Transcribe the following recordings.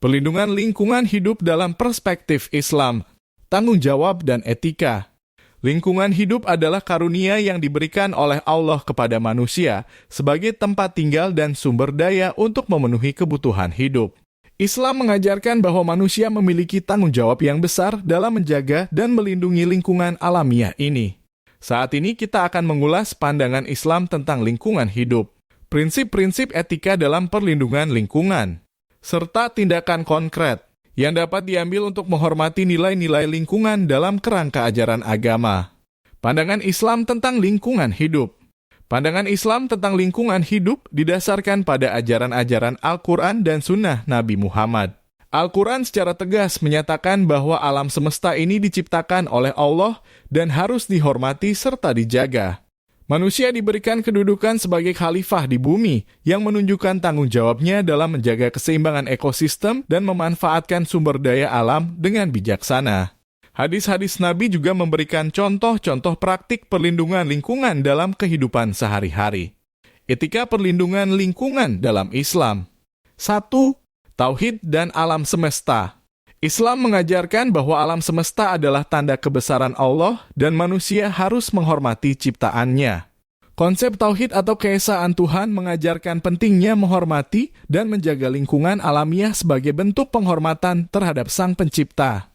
Perlindungan lingkungan hidup dalam perspektif Islam, tanggung jawab dan etika. Lingkungan hidup adalah karunia yang diberikan oleh Allah kepada manusia sebagai tempat tinggal dan sumber daya untuk memenuhi kebutuhan hidup. Islam mengajarkan bahwa manusia memiliki tanggung jawab yang besar dalam menjaga dan melindungi lingkungan alamiah ini. Saat ini kita akan mengulas pandangan Islam tentang lingkungan hidup, prinsip-prinsip etika dalam perlindungan lingkungan, serta tindakan konkret yang dapat diambil untuk menghormati nilai-nilai lingkungan dalam kerangka ajaran agama. Pandangan Islam tentang lingkungan hidup. Pandangan Islam tentang lingkungan hidup didasarkan pada ajaran-ajaran Al-Quran dan Sunnah Nabi Muhammad. Al-Quran secara tegas menyatakan bahwa alam semesta ini diciptakan oleh Allah dan harus dihormati serta dijaga. Manusia diberikan kedudukan sebagai khalifah di bumi yang menunjukkan tanggung jawabnya dalam menjaga keseimbangan ekosistem dan memanfaatkan sumber daya alam dengan bijaksana. Hadis-hadis Nabi juga memberikan contoh-contoh praktik perlindungan lingkungan dalam kehidupan sehari-hari. Etika perlindungan lingkungan dalam Islam. 1. Tauhid dan alam semesta. Islam mengajarkan bahwa alam semesta adalah tanda kebesaran Allah dan manusia harus menghormati ciptaannya. Konsep tauhid atau keesaan Tuhan mengajarkan pentingnya menghormati dan menjaga lingkungan alamiah sebagai bentuk penghormatan terhadap Sang Pencipta.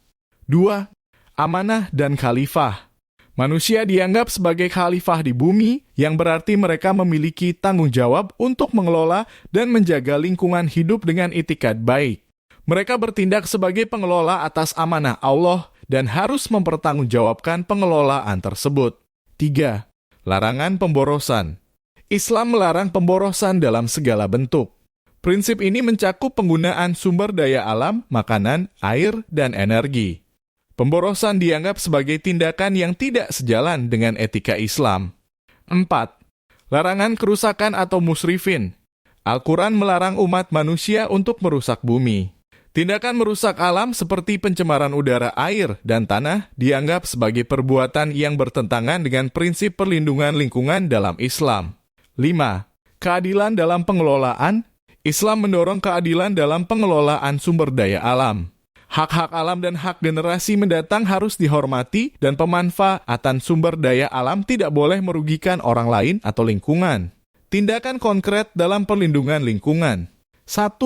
2. Amanah dan khalifah. Manusia dianggap sebagai khalifah di bumi, yang berarti mereka memiliki tanggung jawab untuk mengelola dan menjaga lingkungan hidup dengan itikat baik. Mereka bertindak sebagai pengelola atas amanah Allah dan harus mempertanggungjawabkan pengelolaan tersebut. 3. Larangan pemborosan. Islam melarang pemborosan dalam segala bentuk. Prinsip ini mencakup penggunaan sumber daya alam, makanan, air, dan energi. Pemborosan dianggap sebagai tindakan yang tidak sejalan dengan etika Islam. 4. Larangan kerusakan atau musrifin. Al-Quran melarang umat manusia untuk merusak bumi. Tindakan merusak alam seperti pencemaran udara, air, dan tanah dianggap sebagai perbuatan yang bertentangan dengan prinsip perlindungan lingkungan dalam Islam. 5. Keadilan dalam pengelolaan. Islam mendorong keadilan dalam pengelolaan sumber daya alam. Hak-hak alam dan hak generasi mendatang harus dihormati dan pemanfaatan sumber daya alam tidak boleh merugikan orang lain atau lingkungan. Tindakan konkret dalam perlindungan lingkungan. 1.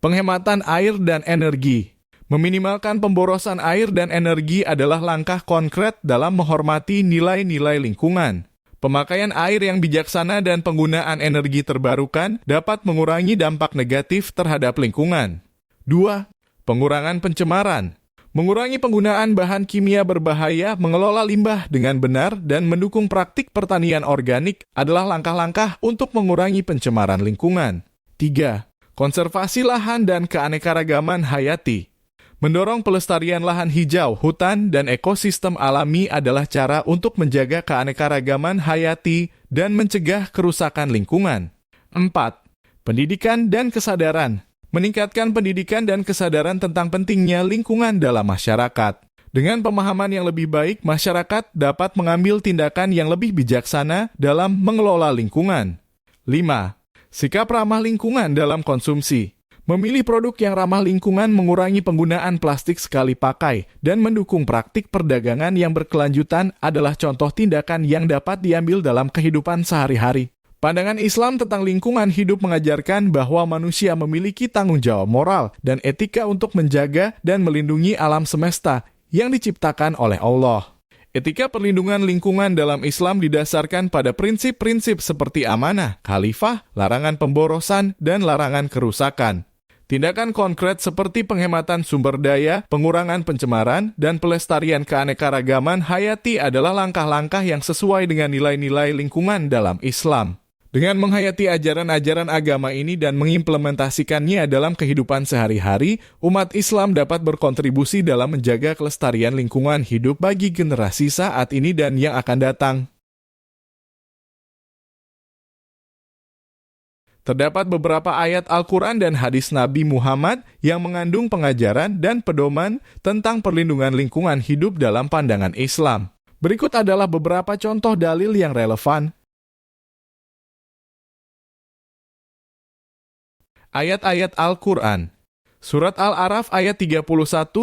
Penghematan air dan energi. Meminimalkan pemborosan air dan energi adalah langkah konkret dalam menghormati nilai-nilai lingkungan. Pemakaian air yang bijaksana dan penggunaan energi terbarukan dapat mengurangi dampak negatif terhadap lingkungan. 2. Pengurangan pencemaran. Mengurangi penggunaan bahan kimia berbahaya, mengelola limbah dengan benar, dan mendukung praktik pertanian organik adalah langkah-langkah untuk mengurangi pencemaran lingkungan. 3. Konservasi lahan dan keanekaragaman hayati. Mendorong pelestarian lahan hijau, hutan, dan ekosistem alami adalah cara untuk menjaga keanekaragaman hayati dan mencegah kerusakan lingkungan. 4. Pendidikan dan kesadaran. Meningkatkan pendidikan dan kesadaran tentang pentingnya lingkungan dalam masyarakat. Dengan pemahaman yang lebih baik, masyarakat dapat mengambil tindakan yang lebih bijaksana dalam mengelola lingkungan. 5. Sikap ramah lingkungan dalam konsumsi. Memilih produk yang ramah lingkungan, mengurangi penggunaan plastik sekali pakai, dan mendukung praktik perdagangan yang berkelanjutan adalah contoh tindakan yang dapat diambil dalam kehidupan sehari-hari. Pandangan Islam tentang lingkungan hidup mengajarkan bahwa manusia memiliki tanggung jawab moral dan etika untuk menjaga dan melindungi alam semesta yang diciptakan oleh Allah. Etika perlindungan lingkungan dalam Islam didasarkan pada prinsip-prinsip seperti amanah, khalifah, larangan pemborosan, dan larangan kerusakan. Tindakan konkret seperti penghematan sumber daya, pengurangan pencemaran, dan pelestarian keanekaragaman hayati adalah langkah-langkah yang sesuai dengan nilai-nilai lingkungan dalam Islam. Dengan menghayati ajaran-ajaran agama ini dan mengimplementasikannya dalam kehidupan sehari-hari, umat Islam dapat berkontribusi dalam menjaga kelestarian lingkungan hidup bagi generasi saat ini dan yang akan datang. Terdapat beberapa ayat Al-Quran dan hadis Nabi Muhammad yang mengandung pengajaran dan pedoman tentang perlindungan lingkungan hidup dalam pandangan Islam. Berikut adalah beberapa contoh dalil yang relevan. Ayat-ayat Al-Quran. Surat Al-A'raf ayat 31,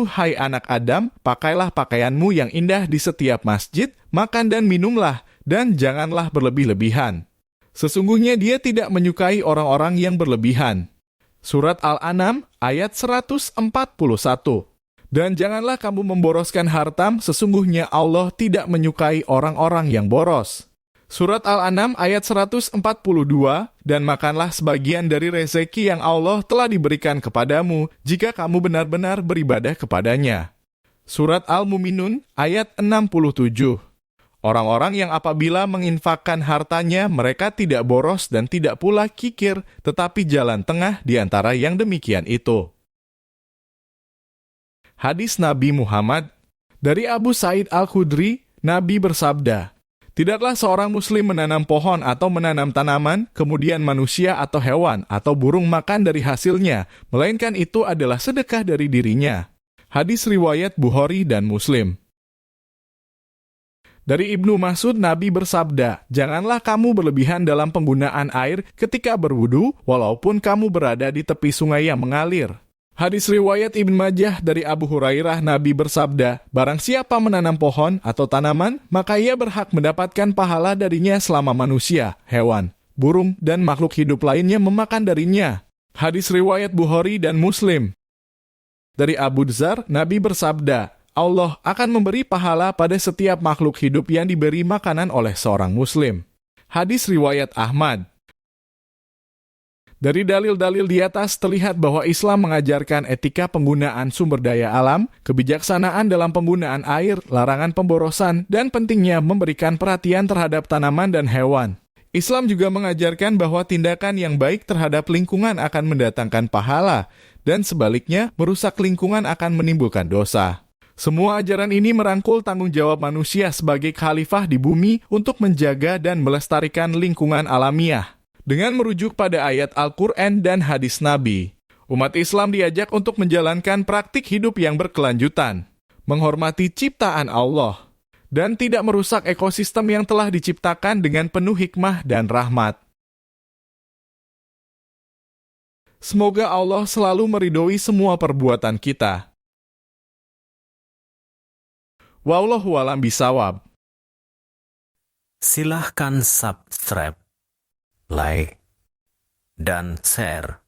Hai anak Adam, pakailah pakaianmu yang indah di setiap masjid, makan dan minumlah, dan janganlah berlebih-lebihan. Sesungguhnya dia tidak menyukai orang-orang yang berlebihan. Surat Al-An'am ayat 141. Dan janganlah kamu memboroskan hartam, sesungguhnya Allah tidak menyukai orang-orang yang boros. Surat Al-An'am ayat 142, dan makanlah sebagian dari rezeki yang Allah telah diberikan kepadamu, jika kamu benar-benar beribadah kepadanya. Surat Al-Muminun ayat 67. Orang-orang yang apabila menginfakkan hartanya, mereka tidak boros dan tidak pula kikir, tetapi jalan tengah di antara yang demikian itu. Hadis Nabi Muhammad. Dari Abu Sa'id Al-Khudri, Nabi bersabda, tidaklah seorang muslim menanam pohon atau menanam tanaman, kemudian manusia atau hewan atau burung makan dari hasilnya, melainkan itu adalah sedekah dari dirinya. Hadis riwayat Bukhari dan Muslim. Dari Ibnu Mas'ud, Nabi bersabda, janganlah kamu berlebihan dalam penggunaan air ketika berwudu, walaupun kamu berada di tepi sungai yang mengalir. Hadis riwayat Ibn Majah dari Abu Hurairah, Nabi bersabda, barang siapa menanam pohon atau tanaman, maka ia berhak mendapatkan pahala darinya selama manusia, hewan, burung, dan makhluk hidup lainnya memakan darinya. Hadis riwayat Bukhari dan Muslim. Dari Abu Dzar, Nabi bersabda, Allah akan memberi pahala pada setiap makhluk hidup yang diberi makanan oleh seorang muslim. Hadis riwayat Ahmad. Dari dalil-dalil di atas terlihat bahwa Islam mengajarkan etika penggunaan sumber daya alam, kebijaksanaan dalam penggunaan air, larangan pemborosan, dan pentingnya memberikan perhatian terhadap tanaman dan hewan. Islam juga mengajarkan bahwa tindakan yang baik terhadap lingkungan akan mendatangkan pahala, dan sebaliknya merusak lingkungan akan menimbulkan dosa. Semua ajaran ini merangkul tanggung jawab manusia sebagai khalifah di bumi untuk menjaga dan melestarikan lingkungan alamiah. Dengan merujuk pada ayat Al-Quran dan hadis Nabi, umat Islam diajak untuk menjalankan praktik hidup yang berkelanjutan, menghormati ciptaan Allah, dan tidak merusak ekosistem yang telah diciptakan dengan penuh hikmah dan rahmat. Semoga Allah selalu meridhoi semua perbuatan kita. Wallahu a'lam bishawab. Silahkan subscribe, like, dan share